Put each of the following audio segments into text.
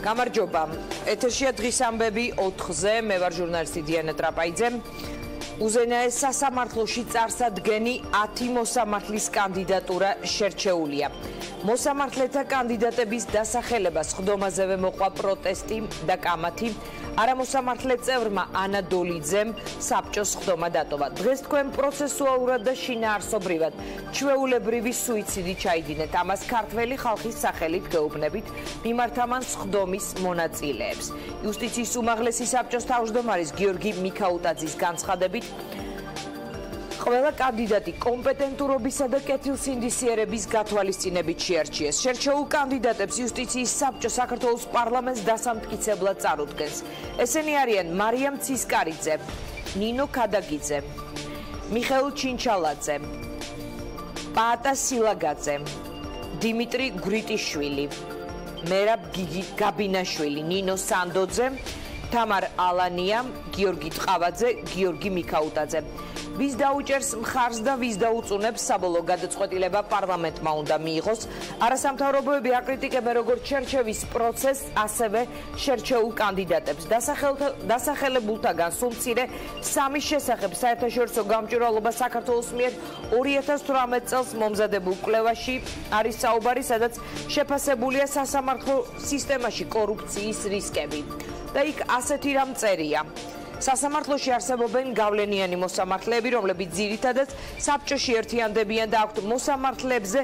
გამარჯობა. ეთერშია დღის ამბები 4-ზე, მე ვარ ჟურნალისტი დიანა ტრაპაიძე. უზენაეს სასამართლოში წარსადგენი 10 მოსამართლის კანდიდატურა შერჩეულია. მოსამართლეთა კანდიდატების დასახელებას ხდომაზევე მოყვა პროტესტი და კამათი. არამოსამართლე წევრმა ანა დოლიძემ საბჭოს ხდომა დატოვა. დღეს თქვენ პროცესუალურად და შინაარსობრივად ჩვეულებრივი სუიციდი ჩაიდინეთ. ამას ქართველი ხალხის სახელით გეუბნებით მიმართ ამან ხდომის მონაწილეებს. იუსტიციის უმაღლესი საბჭოს თავმჯდომარის გიორგი მიქაუტაძის განცხადებით ყველა კანდიდატი კომპეტენტურობისა და კეთილსინდისიერების გათვალისწინებით შეარჩიეს. შერჩეულ კანდიდატებს იუსტიციის საბჭო საქართველოს პარლამენტს დასამტკიცებლად წარუდგენს. ესენი არიან მარიამ ცისკარიძე, ნინო ქადაგიძე, მიხეილ ჩინჩალაძე, პაატა სილაგაძე, დიმიტრი გვრიტიშვილი, მერაბ გაბინაშვილი, ნინო სანდოძე, თამარ ალანია, გიორგი ტყავაძე, გიორგი მიქაუტაძე. ვის დაუჭერს მხარს და ვის დაუწუნებს საბოლოო გადაწყვეტილება პარლამენტმა უნდა მიიღოს. არასამთავრობოები აკრიტიკებენ როგორც შერჩევის პროცესს, ასევე შერჩეულ კანდიდატებს. დასახელებულთაგან სულ მცირე 3 შესახებ საერთაშორისო გამჭვირვალობა საქართველოს მიერ 2018 წელს მომზადებულ კვლევაში არის საუბარი, სადაც შეფასებულია სასამართლო სისტემაში კორუფციის რისკები. და იქ ასეთი რამ წერია. სასამართლოში არსებობენ გავლენიანი მოსამართლეები, რომლებიც ძირითადად საბჭოში ერთიანდებიან და აქვთ მოსამართლეებზე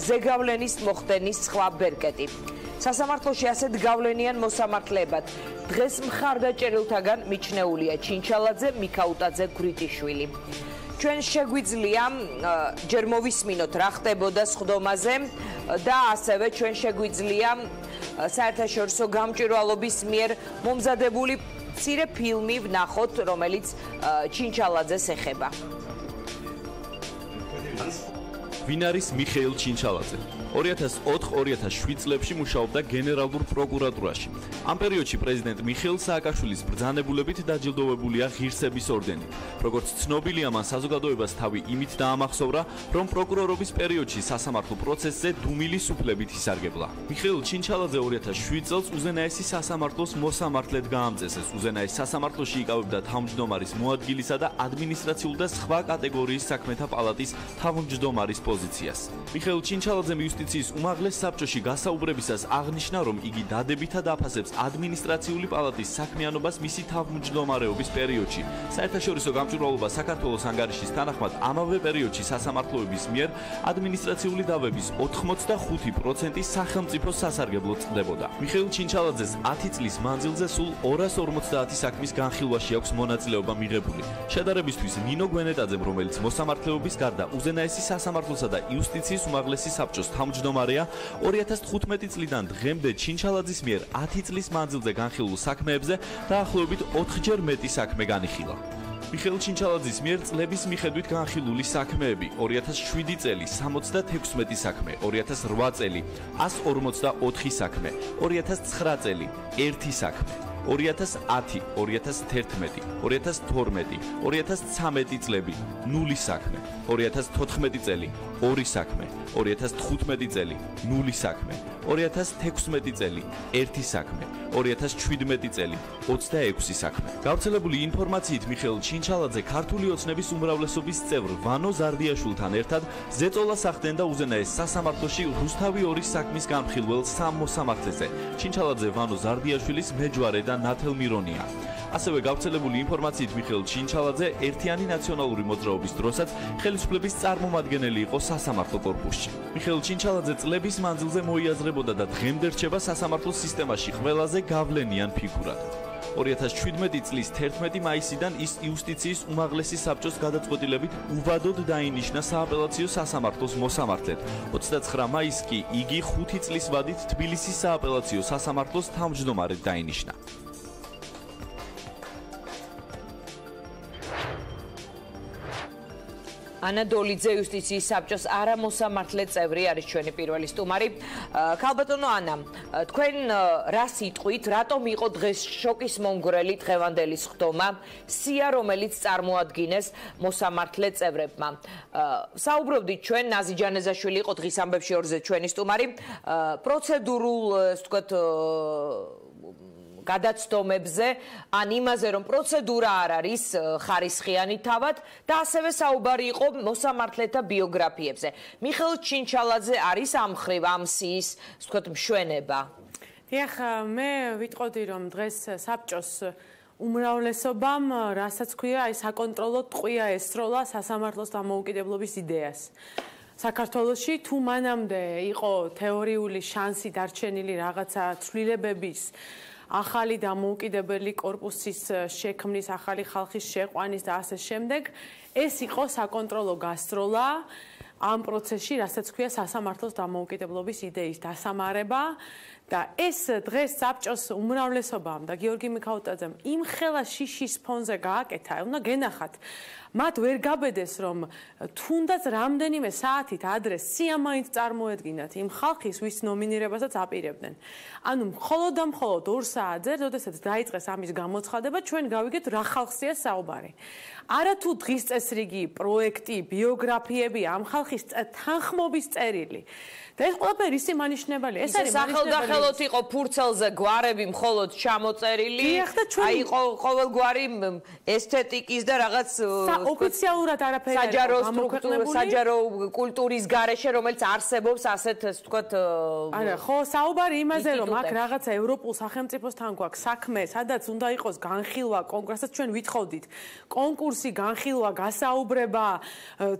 ზეგავლენის მოხდენის სხვა ბერკეტი. სასამართლოში ასეთ გავლენიან მოსამართლეებად დღეს მხარდაჭერილთაგან მიჩნეულია ჩინჩალაძე, მიქაუტაძე, გვრიტიშვილი. ჩვენ შეგვიძლია ჯერ მოვისმინოთ რა ხდებოდა ხდომაზე და ასევე ჩვენ შეგვიძლია საერთაშორისო გამჭვირვალობის მიერ მომზადებული მცირე ფილმი ვნახოთ, რომელიც ჩინჩალაძეს ეხება. ვინ არის მიხეილ ჩინჩალაძე? 2004-2007 წლებში მუშაობდა გენერალურ პროკურატურაში. ამ პერიოდში პრეზიდენტ მიხეილ სააკაშვილის ბრძანებულებით დაჯილდოვებულია ღირსების ორდენით. როგორც ცნობილია, მან საზოგადოებას თავი იმით დაამახსოვრა, რომ პროკურორობის პერიოდში სასამართლო პროცესზე დუმილის უფლებით ისარგებლა. მიხეილ ჩინჩალაძე 2007 წელს უზენაესი სასამართლოს მოსამართლედ გაამწესეს. უზენაეს სასამართლოში იკავებდა თავმჯდომარის მოადგილისა და ადმინისტრაციულ და სხვა კატეგორიის საქმეთა პალატის თავმჯდომარის პოზიციას. მიხეილ ჩინჩალაძემ იუსტიციის უმაღლეს საბჭოში გასაუბრებისას აღნიშნა, რომ იგი დადებითად აფასებს ადმინისტრაციული პალატის საქმიანობას მისი თავმჯდომარეობის პერიოდში. საერთაშორისო გამჭვირვალობა საქართველოს ანგარიშის თანახმად ამავე პერიოდში სასამართლოების მიერ ადმინისტრაციული დავების 85% სახელმწიფო სასარგებლოდ წდებოდა. მიხეილ ჩინჩალაძეს 10 წლის მანძილზე სულ 250 საქმის განხილვაში აქვს მონაწილეობა მიღებული. შედარებისთვის ნინო გვენეტაძემ, რომელიც მოსამართლეობის გარდა უზენაესი სასამართლოსა და იუსტიციის უმაღლესი საბჭოს თავმჯდომარეა, 2015 წლიდან დღემდე ჩინჩალაძის მიერ 10 წლის მანძილზე განხილულ საქმეებზე დაახლოებით 4-ჯერ მეტი საქმე განიხილა. მიხეილ ჩინჩალაძის მიერ წლების მიხედვით განხილული საქმეები: 2007 წელი 76 საქმე, 2008 წელი 144 საქმე, 2009 წელი 1 საქმე. 2010, 2011, 2012, 2013 წლები 0 საქმე, 2014 წელი 2 საქმე, 2015 წელი 0 საქმე, 2016 წელი 1 საქმე, 2017 წელი 26 საქმე. გავრცელებული ინფორმაციით მიხეილ ჩინჩალაძე ქართული ოცნების უმრავლესობის წევრ ვანო ზარდიაშვილთან ერთად ზეწოლას ახდენდა უზენაეს სასამართლოში რუსთავი 2 საქმის განხილველ 3 მოსამართლეზე. ჩინჩალაძე ვანო ზარდიაშვილის მეჯვარე და ნათელმირონია. ასევე გავრცელებული ინფორმაციით მიხეილ ჩინჩალაძე ერთიანი ნაციონალური მოძრაობის დროსაც ხელისუფლების წარმომადგენელი იყო სასამართლო კორპუსში. მიხეილ ჩინჩალაძე წლების მანძილზე მოიაზრებოდა და დღემდე რჩება სასამართლო სისტემაში ყველაზე გავლენიან ფიგურად. 2017 წლის 11 მაისიდან ის იუსტიციის უმაღლესი საბჭოს გადაწყვეტილებით უვადოდ დაინიშნა სააპელაციო სასამართლოს მოსამართლედ. 29 მაისს კი იგი 5 წლის ვადით თბილისის სააპელაციო სასამართლოს თავმჯდომარედ დაინიშნა. ანა დოლიძე იუსტიციის საბჭოს არამოსამართლე წევრი არის ჩვენი პირველი სტუმარი. ქალბატონო ანა, თქვენ რა სიტყვით, რატომ იყო დღეს შოკის მომგვრელი დღევანდელი ხდომა, სია რომელიც წარმოადგინეს მოსამართლე წევრებმა? საუბრობდით ჩვენ, ნაზი ჯანეზაშვილი იყო დღის ამბებში 2-ზე ჩვენი სტუმარი. პროცედურულ, ასე ვთქვათ, გადაცდომებზე, ან იმაზე, რომ პროცედურა არ არის ხარისხიანი თავად და ასევე საუბარი იყო მოსამართლეთა ბიოგრაფიებზე. მიხეილ ჩინჩალაძე არის ამ მხრივ ამ სიის, ვთქვათ, მშვენება. დიახ, მე ვიტყოდი, რომ დღეს საბჭოს უმრავლესობამ, რასაც ქვია, აი საკონტროლო ტყვია ესროლა სასამართლოს დამოუკიდებლობის იდეას. საქართველოში თუ მანამდე იყო თეორიული შანსი დარჩენილი რაღაცა ცვლილებების ახალი დამოუკიდებელი კორპუსის შექმნის, ახალი ხალხის შეყვანის და ასე შემდეგ, ეს იყო საკონტროლო გასროლა ამ პროცესში, რასაც ქვია სასამართლოს დამოუკიდებლობის იდეის დასამარება და ეს დღეს საბჭოს უმრავლესობამ და გიორგი მიქაუტაძემ იმხელა შიშის ფონზე გააკეთა, უნდა გენახათ. მათ ვერ გაბედეს, რომ თუნდაც რამდენიმე საათით ადრე სიამაინც წარმოედგინათ იმ ხალხის, ვის ნომინირებასაც აპირებდნენ. ანუ მხოლოდ და მხოლოდ 2 საათზე, როდესაც დაიწყეს ამის გამოცხადება, ჩვენ გავიგეთ რა ხალხია საუბარი. არა თუ დღის წესრიგი, პროექტი, ბიოგრაფიები, ამ ხალხის თანხმობის წერილი. და ეს ყველაფერი ისი მანიშნებელია. ეს არის სახელდახელოთ იყო ფურცელზე გვარები მხოლოდ ჩამოწერილი. აი ყოველგვარი ესთეტიკის და რაღაც ოფიციალურად არაფერი საჯარო სტრუქტურა, საჯარო კულტურის გარეშე, რომელიც არსებობს ასეთ, ვთქვათ, არა, ხო, საუბარი იმაზე, რომ აქ რაღაცა ევროპულ სახელმწიფოსთან გვაქვს საქმე, სადაც უნდა იყოს განხილვა, კონკრეტულად ჩვენ ვითხოვდით. კონკურსი, განხილვა, გასაუბრება,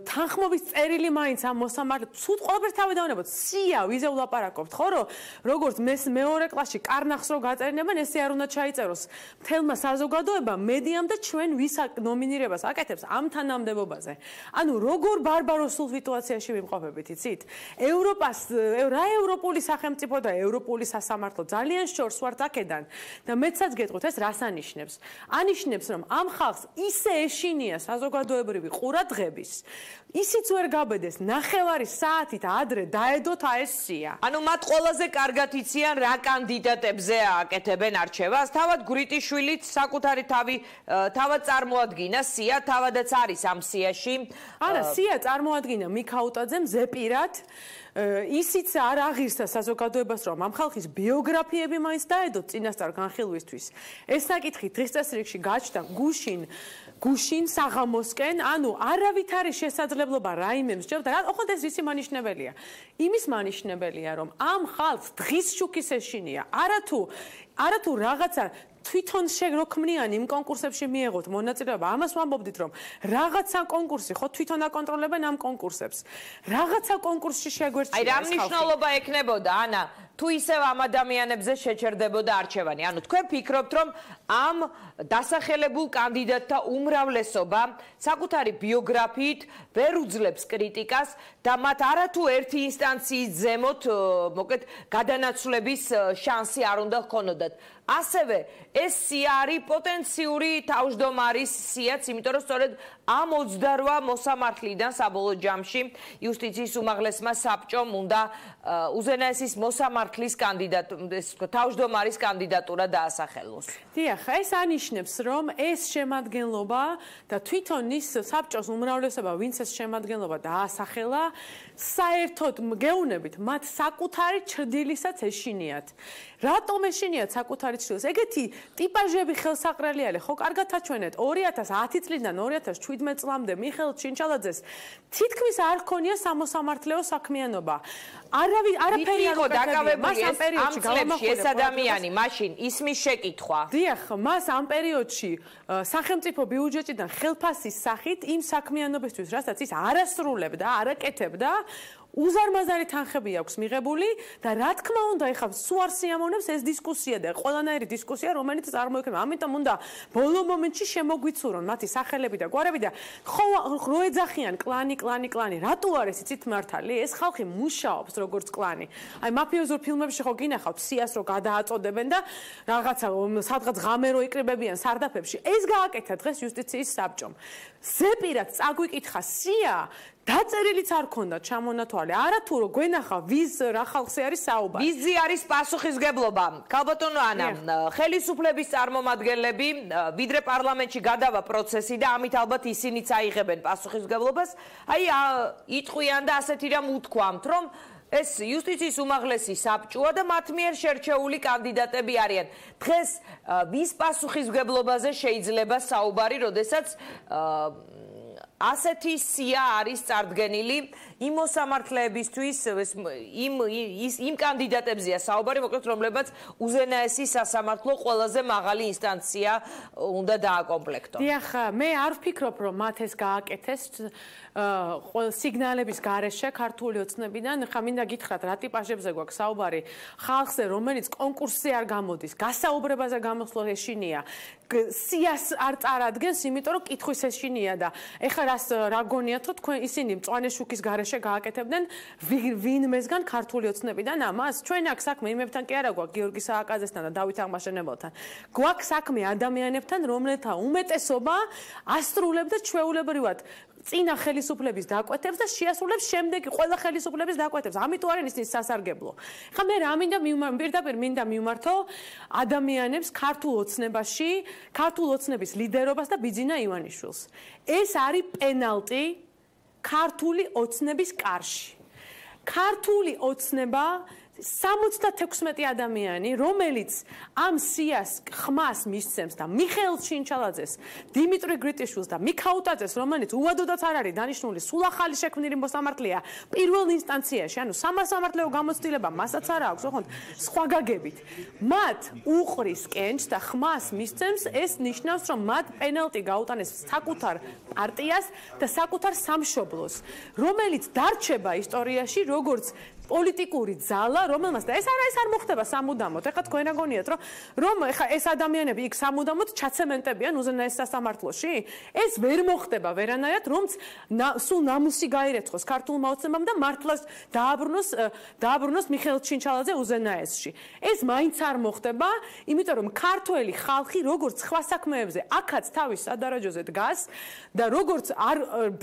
თანხმობის წერილი მაინც ამ მოსამართლეს, სულ ყველაფერს თავი დავნებოთ. სია, ვიზე ვლაპარაკობთ, ხო, რომ როგორც მეორე კლასში კარნახს რო გაწერინებენ, ესე არ უნდა ჩაიწეროს. მთელმა საზოგადოებამ, მედიამ და ჩვენ ვის ნომინირებას აკეთებს ამ თანამდებობაზე. ანუ როგორ ბარბაროსულ სიტუაციაში ვიმყოფებით, იცით? ევროპას, რა ევროპული სახელმწიფო და ევროპული სასამართლო ძალიან შორს ვართ აქედან და მეცაც გეტყვით, ეს რას ანიშნებს? ანიშნებს, რომ ამ ხალხს ისე ეშინია საზოგადოებრივი ყურადღების, ისიც ვერ გაბედეს, ნახევარი საათით ადრე დაედოთ ეს სია. ანუ მათ ყველაზე კარგად იციან რა კანდიდატებზე აკეთებენ არჩევას. თავად გვრიტიშვილიც საკუთარი თავად წარმოადგინა სია, თავადაც არის ამ სიაში. არა, სია წარმოადგინა მიქაუტაძემ ზეპირად. ისიც არ აღირსა საზოგადოებას, რომ ამ ხალხის ბიოგრაფიები მაინც დაედოთ წინასწარ განხილვისთვის. ეს საკითხი დღის წესრიგში გაჩნდა გუშინ საღამოსკენ, ანუ არავით არის შესაძლებლობა რაიმემ სჯობდა, ოღონდ ეს ისი მანიშნებელია. იმის მანიშნებელია, რომ ამ ხალხს დღის შუქის ეშინია. არა თუ რაღაცა თვითონ შეგროქმნიანი იმ კონკურსებში მიეღოთ მონაწილეობა, ამას ვამბობდით, რომ რაღაცა კონკურსი, ხო თვითონ აკონტროლებენ ამ კონკურსებს. რაღაცა კონკურსში შეგვერჩია. აი რა მნიშვნელობა ექნებოდა, ანა, თუ ისევ ამ ადამიანებზე შეჩერდებოდა არჩევანი. ანუ თქვენ ფიქრობთ, რომ ამ დასახელებულ კანდიდატთა უმრავლესობა საკუთარი ბიოგრაფიით ვერ უძლებს კრიტიკას და მათ არათუ ერთი ინსტანციის ზემოთ, მოკლედ, გადანაცვლების შანსი არ უნდა ჰქონოდათ. ასევე ეს სია არის პოტენციური თავმჯდომარის სიაც, იმიტომ რომ სწორედ ამ 28 მოსამართლიდან საბოლოო ჯამში იუსტიციის უმაღლესმა საბჭომ უნდა უზენაესის მოსამართლის თავმჯდომარის კანდიდატურა დაასახელოს. დიახ, ეს ანიშნებს, რომ ეს შემადგენლობა და თვითონ ის საბჭოს უმრავლესობა, ვინც ეს შემადგენლობა დაასახელა, საერთოდ გეუბნებით, მათ საკუთარი ჩრდილისაც ეშინიათ. რატომ ეშინიათ საკუთარი ჩრდილს? ეგეთი ტიპაჟები ხელსაყრელია, ხო, კარგად აჩვენეთ 2010 წლიდან 2017 წლამდე მიხეილ ჩინჩალაძეს თითქმის არ ჰქონია სამოსამართლეო საქმიანობა. არაფერი არ დაკავებული ამ პერიოდში ეს ადამიანი მაშინ ისმის შეკითხვა. დიახ, მას ამ პერიოდში სახელმწიფო ბიუჯეტიდან ხელფასის სახით იმ საქმიანობისთვის, რასაც ის არასრულებდა, არაკეთებდა, უზარმაზარი თანხები აქვს მიღებული და რა თქმა უნდა, ეხლა სულ არ სიამოვნებს ეს დისკუსია და ყველანაირი დისკუსია, რომელიც წარმოიქმნება. ამიტომ უნდა ბოლო მომენტში შემოგვიცურონ მათი სახელები და გვარები და ხო რო ეძახიან კლანი. რატო არის იცით მართალი? ეს ხალხი მუშაობს როგორც კლანი. აი მაფიოზურ ფილმებში ხო გინახავთ სიას რო გადააწოდებენ და რაღაცა სადღაც ღამე რო იკრიბებიან სარდაფებში. ეს გააკეთა დღეს იუსტიციის საბჭომ. ზეპირად წაგვიკითხა სია დაწერილიც არ ქონდა ჩამონათვალე. არათუ რო გვენახა ვის რა ხალხზე არის საუბარი. ვიზი არის პასუხისგებლობა. ქალბატონო ანა, ხელისუფლების წარმომადგენლები ვიდრე პარლამენტში გადავა პროცესი და ამით ალბათ ისინიც აიღებენ პასუხისგებლობას. აი იტყვიან და ასეთი რამ უთქვამთ, რომ ეს იუსტიციის უმაღლესი საბჭოა და მათ მიერ შერჩეული კანდიდატები არიან. დღეს ვის პასუხისმგებლობაზე შეიძლება საუბარი, როდესაც ასეთი სია არის წარდგენილი იმ მოსამართლეებისთვის, იმ კანდიდატებზეა საუბარი, მოკლედ რომლებაც უზენაესი სასამართლო ყველაზე მაღალი ინსტანცია უნდა დააკომპლექტოს. დიახ, მე არ ვფიქრობ, რომ მათ ეს გააკეთეს სიგნალების გარეშე ქართული ოცნებიდან. ხა მინდა გითხრათ, რა ტიპაჟებზე გვაქვს საუბარი ხალხზე, რომელიც კონკურსზე არ გამოდის, გასაუბრებაზე გამოსვლა ეშინია, სიას არ წარადგენს, იმიტომ რომ კითხვის ეშინია და ეხლა რა გონიათ, რომ თქვენ ისინი მწვანე შუქის გარეშე გააკეთებდნენ ვინმესგან ქართული ოცნებიდან ამას? ჩვენ აქ საქმე იმებთან კი არა გვაქვს, გიორგი სააკაძესთან და დავით აღმაშენებელთან. გვაქვს საქმე ადამიანებთან, რომელთა უმეტესობა ასრულებდა ჩვეულებრივად წინა ხელისუფლების დაკვეთებს და შეასრულებს შემდეგი ყველა ხელისუფლების დაკვეთებს. ამიტომ არის ისინი სასარგებლო. ხა მე რა პირდაპირ მინდა მივმართო ადამიანებს ქართულ ოცნებაში, ქართულ ოცნების ლიდერობას და ბიძინა ივანიშვილს. ეს არის პენალტი ქართული ოცნების კარში. ქართული ოცნება 76 ადამიანი, რომელიც ამ სიას ხმას მისცემს და მიხეილ ჩინჩალაძეს, დიმიტრი გრიტიშვილს და მიქაუტაძეს, რომელიც უადოდაც არ არის დანიშნული, სულ ახალი შექმნილი მოსამართლეა პირველ ინსტანციაში, ანუ სამართლეო გამოცდილება მასაც არ აქვს, ოღონდ სხვა გაგებით. მათ უყრის კენჭს და ხმას მისცემს, ეს ნიშნავს, რომ მათ პენალტი გაუტანეს საკუთარ პარტიას და საკუთარ სამშობლოს, რომელიც დარჩება ისტორიაში როგორც პოლიტიკური ძალა, რომელმაც და ეს არ მოხდება სამუდამოდ. ეხლა თქვენ აგონიათ, რომ ეხლა ეს ადამიანები იქ სამუდამოდ ჩაცემენტებიან უზენაეს სასამართლოში? ეს ვერ მოხდება ვერანაირად, რომც სულ ნამუსი გაირეცხოს ქართულმა ოცნებამ და მართლაც დააბრუნოს მიხეილ ჩინჩალაძე უზენაესში. ეს მაინც არ მოხდება, იმიტომ რომ ქართველი ხალხი როგორც სხვა საქმეებზე აქაც თავის სადარაჯოზე დგას და როგორც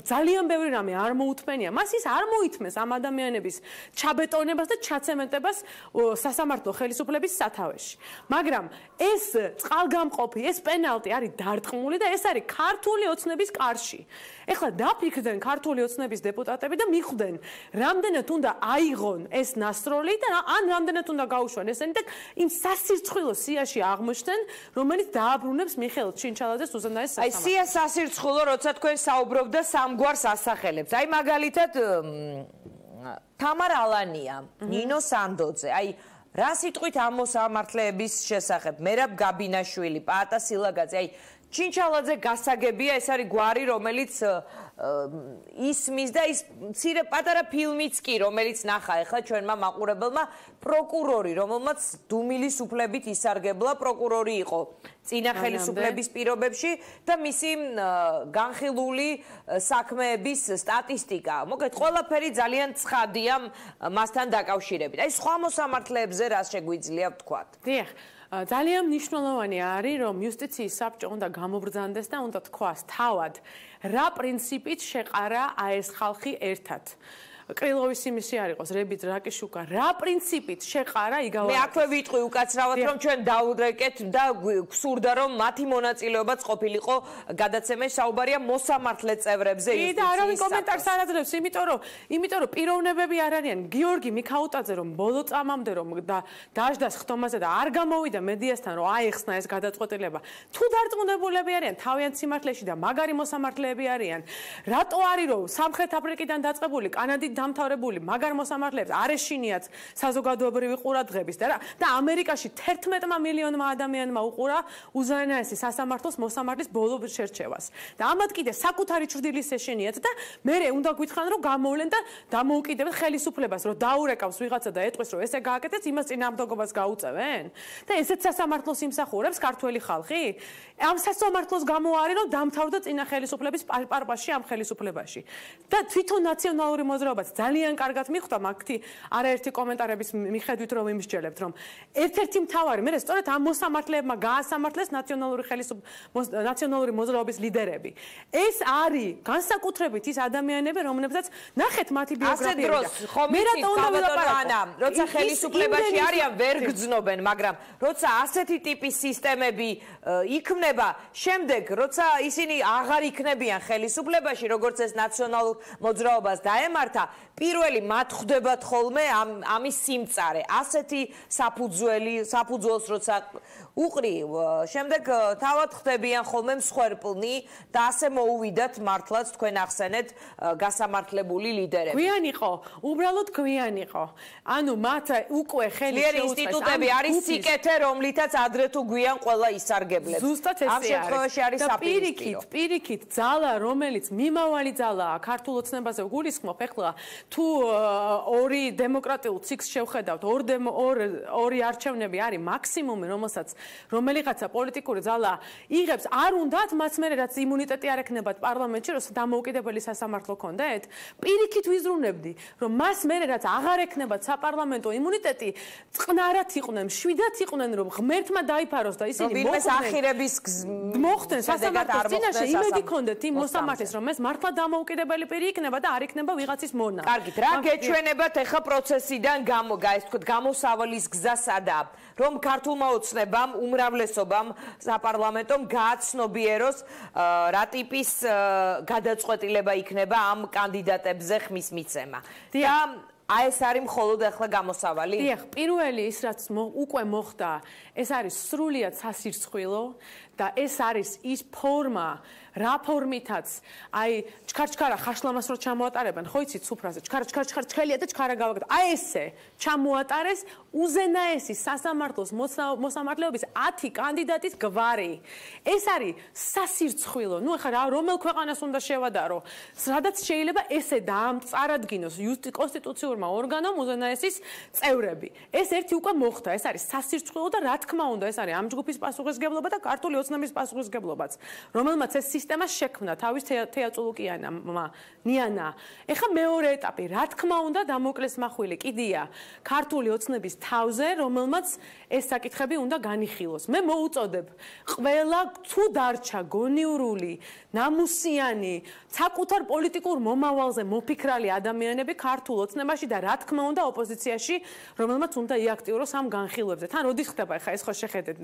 ძალიან ბევრი რამე არ მოუთმენია, მას ის არ მოითმენს ამ ადამიანების ჩაბეტონებას და ჩაცემენტებას სასამართლო ხელისუფლების სათავეში. მაგრამ ეს წყალგამყოფი, ეს პენალტი არის დარტყმული და ეს არის ქართული ოცნების კარში. ეხლა დაფიქრდნენ ქართული ოცნების დეპუტატები და მიხვდნენ, რამდენად უნდა აიღონ ეს ნასროლი და ან რამდენად უნდა გაუშვან ესენი და იმ სასირცხვილო სიაში აღმოჩნდნენ, რომელიც დააბრუნებს მიხეილ ჩინჩალაძეს უზენაეს სასამართლოში. აი სია სასირცხვილო, როცა თქვენ საუბრობდა სამგვარს ასახელებს. აი მაგალითად თამარ ალანია, ნინო სანდოძე, აი რა სიტყვით ამ მოსამართლეების შესახებ, მერაბ გაბინაშვილი, პაატა სილაგაძე, აი ჩინჩალაძე გასაგებია, ეს არის გვარი, რომელიც ისმის და ის მცირე პატარა ფილმიც კი, რომელიც ნახა ახლა ჩვენმა მაყურებელმა, პროკურორი, რომელმაც დუმილის უფლებით ისარგებლა, პროკურორი იყო წინა ხელისუფლების პირობებში და მისი განხილული საქმეების სტატისტიკა. მოკლედ, ყველაფერი ძალიან ცხადია მასთან დაკავშირებით. აი სხვა მოსამართლეებზე რა შეგვიძლია ვთქვათ? დიახ. ძალიან მნიშვნელოვანი არის, რომ იუსტიციის საბჭო უნდა გამობრძანდეს და უნდა თქვას თავად, რა პრინციპით შეყარა ეს ხალხი ერთად. კრილოვის იმისი არ იყოს, რებიც რაკიშუკა, რა პრინციპით შეყარა იგავ. მე აქვე ვიტყვი უკაცრავად, რომ ჩვენ დაუდრეკეთ და გვსურდა, რომ მათი მონაწილეობაც ყოფილიყო გადაცემაში, საუბარია მოსამართლე წევრებზე იუსტიციის. და არავინ კომენტარს არ აძლევს, იმიტომ რომ პიროვნებები არ არიან. გიორგი მიქაუტაძე რომ ბოლო წამამდე რომ დაждას ხტომაზე და არ გამოვიდა მედიასთან, რომ აეხსნა ეს გადაწყვეტილება. თუ დარწმუნებულები არიან თავიანთ სიმართლეში და მაგარი მოსამართლეები არიან, რატო არის რომ სამხრეთ აფრიკიდან დაწყებული კანადით დამთავრებული მაგარ მოსამართლეებს არ ეშინიათ საზოგადოებრივი ყურადღების და ამერიკაში 11 მილიონმა ადამიანმა უყურა უზენაესი სასამართლოს მოსამართლის ბოლო შერჩევას. და ამათ კიდე საკუთარი ჭრდილის ეშინიათ და მერე უნდა გითხრან რომ გამოვლენ და დამოუკიდებელ ხელისუფლებას რომ დაურეკავს ვიღაცა და ეტყვის რომ ესე გააკეთეთ, იმას წინააღმდეგობას გაუწევენ. და ესეც სასამართლოს იმსახურებს ქართველი ხალხი. ამ სასამართლოს გამო არის რომ დამთავრდა წინა ხელისუფლების პარპარში ამ ხელისუფლებაში. და თვითონ ნაციონალური მოძრაობა ძალიან კარგად მიხვდა მაგთი არაერთი კომენტარების მიხედვით რომ იმსჯელებთ რომ ერთ-ერთი მთავარი მე სწორედ ამ მოსამართლეებმა გაასამართლეს ნაციონალური მოძრაობის ლიდერები. ეს არის განსაკუთრებით ის ადამიანები, რომლებსაც ნახეთ მათი ბიოგრაფიები. ასე დროს ხომ ანა, როცა ხელისუფლებაში არიან ვერ გძნობენ, მაგრამ როცა ასეთი ტიპის სისტემები იქმნება, შემდეგ როცა ისინი აღარ იქნებიან ხელისუფლებაში, როგორც ეს ნაციონალურ მოძრაობას დაემართა, პირველი მათ ხვდებათ ხოლმე ამის სიმწარე. ასეთი საფუძველს როცა უყრი, შემდეგ თავად ხდებიან ხოლმე მსხვერპლნი და ასე მოუვიდათ მართლაც თქვენ ახსენეთ გასამართლებული ლიდერები. გვიან იყო, უბრალოდ გვიან იყო. ანუ მათ უკვე ხელი შეუწყეს. ინსტიტუტები არის სიკეთე, რომლითაც ადრე თუ გვიან ყველა ისარგებლებს. ზუსტად ესე ამ შემთხვევაში არის საპირისპირო. პირიქით ძალა, რომელიც მიმავალი ძალაა ქართულ ოცნებაზე გულისხმობ, ეხლა თუ ორი დემოკრატიულ ციკლს შევხედავთ, ორი არჩევნები არის მაქსიმუმი, რომელიღაცა პოლიტიკური ძალა იღებს, არ უნდათ მას მერე რაც იმუნიტეტი არ ექნებათ პარლამენტში, რომ დამოუკიდებელი სასამართლო ქონდეთ, პირიქით ვიზრუნებდი, რომ მას მერე რაც აღარ ექნებათ sapარlamenто იმუნიტეტი, წყნარად იყვნენ, შვიდად იყვნენ, რომ ღმერთმა დაიფაროს და ისინი მოხდნენ სასამართლოს წინაშე, იმედი ქონდეთ იმ მოსამართლეს, რომ ეს მართლა დამოუკიდებელი პირი იქნება და არ იქნება ვიღაცის მონა. კარგით, რა გეჩვენებათ ახლა პროცესიდან გამოსავლის გზა სადაა, რომ ქართულმა ოცნებამ, უმრავლესობამ, საპარლამენტომ გააცნობიეროს რა ტიპის გადაწყვეტილება იქნება ამ კანდიდატებზე ხმის მიცემა. და აი ეს არის მხოლოდ ახლა გამოსავალი? დიახ, პირველი ის რაც უკვე მოხდა, ეს არის სრულიად სასირცხვილო და ეს არის ის ფორმა, რა ფორმითაც აი ჩქარ-ჩქარა ხაშლამას რო ჩამოატარებენ, ხო იცით სუფრაზე, ჩქარა-ჩქარა-ჩქარია და ჩქარა გავაკეთე. აი ესე ჩამოატარეს უზენაესი სასამართლოს მოსამართლეობის 10 კანდიდატის გვარი. ეს არის სასირცხვილო. ნუ ახლა რომელ ქვეყანას უნდა შევადარო, სადაც შეიძლება ესე წარადგინოს კონსტიტუციურმა ორგანომ უზენაესის წევრები. ეს ერთი უკვე მოხდა, ეს არის სასირცხვილო და რა თქმა უნდა, ეს არის ამ ჯგუფის პასუხისმგებლობა და ქართული ოცნების პასუხისმგებლობაც, რომელმაც ეს სისტემა შექმნა თავის თეატრულუკიანმა ნიანა. ეხლა მეორე ეტაპი, რა თქმა უნდა, დამოკლეს მახვილი კიდია ქართული ოცნების თავზე, რომელმაც ეს საკითხები უნდა განიხილოს. მე მოუწოდებ ყველა თუ დარჩა გონიურული, ნამუსიანი, საკუთარ პოლიტიკურ მომავალზე მოფიქრალი ადამიანები ქართულ ოცნებაში და რა თქმა უნდა ოპოზიციაში, რომელმაც უნდა იაქტიუროს ამ განხილვებზე. თან როდის ხდება ახლა ეს ხო შეხედეთ,